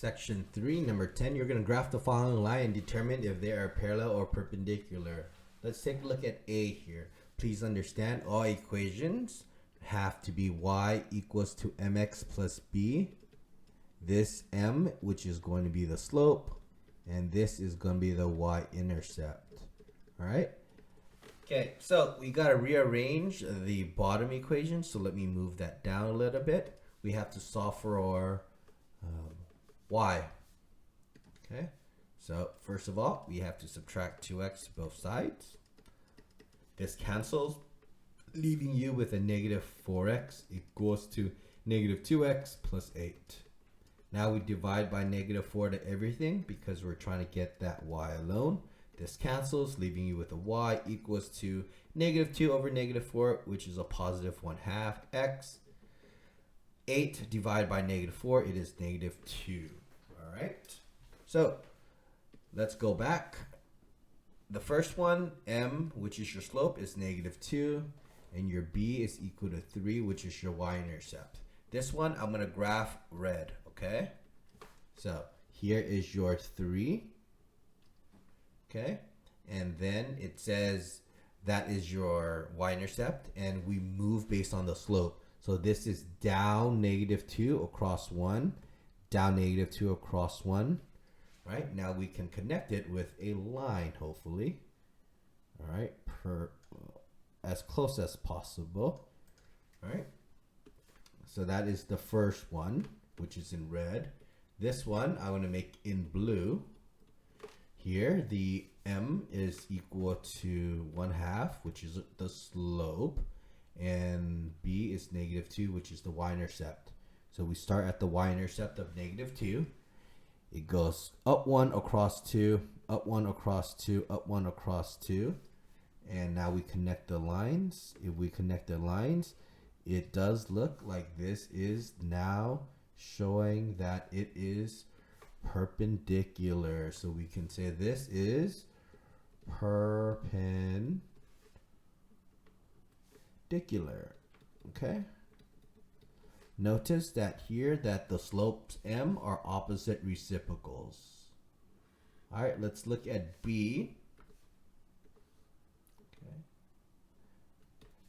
Section 3, number 10, you're going to graph the following line and determine if they are parallel or perpendicular. Let's take a look at A here. Please understand all equations have to be y equals to mx plus b. This m, which is going to be the slope, and this is going to be the y-intercept. All right? Okay, so we got to rearrange the bottom equation, so let me move that down a little bit. We have to solve for our y. Okay, so first of all, we have to subtract 2x to both sides. This cancels, leaving you with a negative 4x equals to negative 2x plus 8. Now we divide by negative 4 to everything because we're trying to get that y alone. This cancels, leaving you with a y equals to negative 2 over negative 4, which is a positive 1/2 x. 8 divided by negative 4, it is negative 2. All right. So let's go back. The first one, m, which is your slope, is negative 2. And your b is equal to 3, which is your y-intercept. This one, I'm going to graph red, okay? So here is your 3. Okay? And then it says that is your y-intercept. And we move based on the slope. So this is down negative 2 across 1, down negative 2 across 1. Right? Now we can connect it with a line, hopefully. All right? As close as possible. All right? So that is the first one, which is in red. This one I want to make in blue. Here, the m is equal to 1/2, which is the slope. And b is negative 2, which is the y-intercept. So we start at the y-intercept of negative 2. It goes up 1 across 2, up 1 across 2, up 1 across 2. And now we connect the lines. If we connect the lines, it does look like this is now showing that it is perpendicular. So we can say this is perpendicular. Okay? Notice that here that the slopes m are opposite reciprocals. All right, let's look at b. Okay.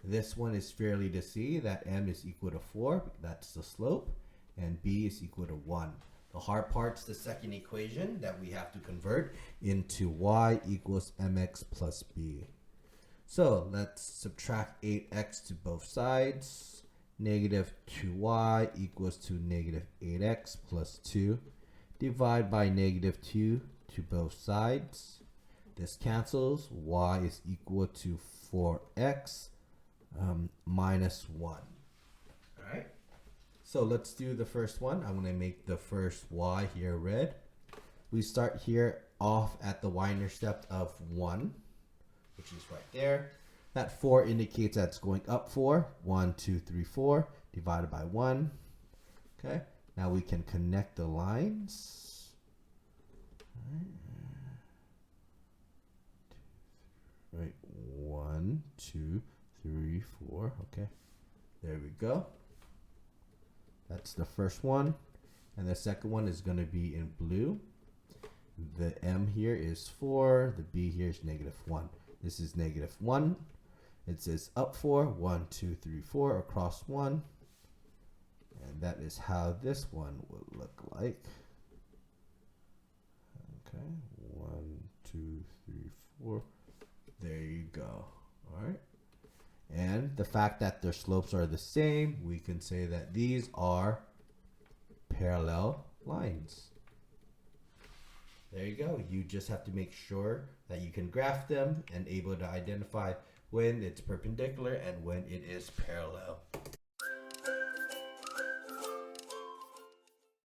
This one is fairly to see that m is equal to 4. That's the slope. And b is equal to 1. The hard part's the second equation that we have to convert into y equals mx plus b. So let's subtract 8x to both sides. Negative 2y equals to negative 8x plus 2. Divide by negative 2 to both sides. This cancels. Y is equal to 4x minus 1. All right. So let's do the first one. I'm going to make the first y here red. We start here off at the y-intercept of 1, which is right there. That 4 indicates that it's going up 4. 1, 2, 3, 4 divided by 1. Okay. Now we can connect the lines. Right. 1, 2, 3, 4. Okay. There we go. That's the first one. And the second one is going to be in blue. The m here is 4. The b here is negative 1. This is negative 1. It says up 4. 1, 2, 3, 4 across 1. And that is how this one would look like. Okay. 1, 2, 3, 4. There you go. All right. And the fact that their slopes are the same, we can say that these are parallel lines. There you go. You just have to make sure that you can graph them and able to identify when it's perpendicular and when it is parallel.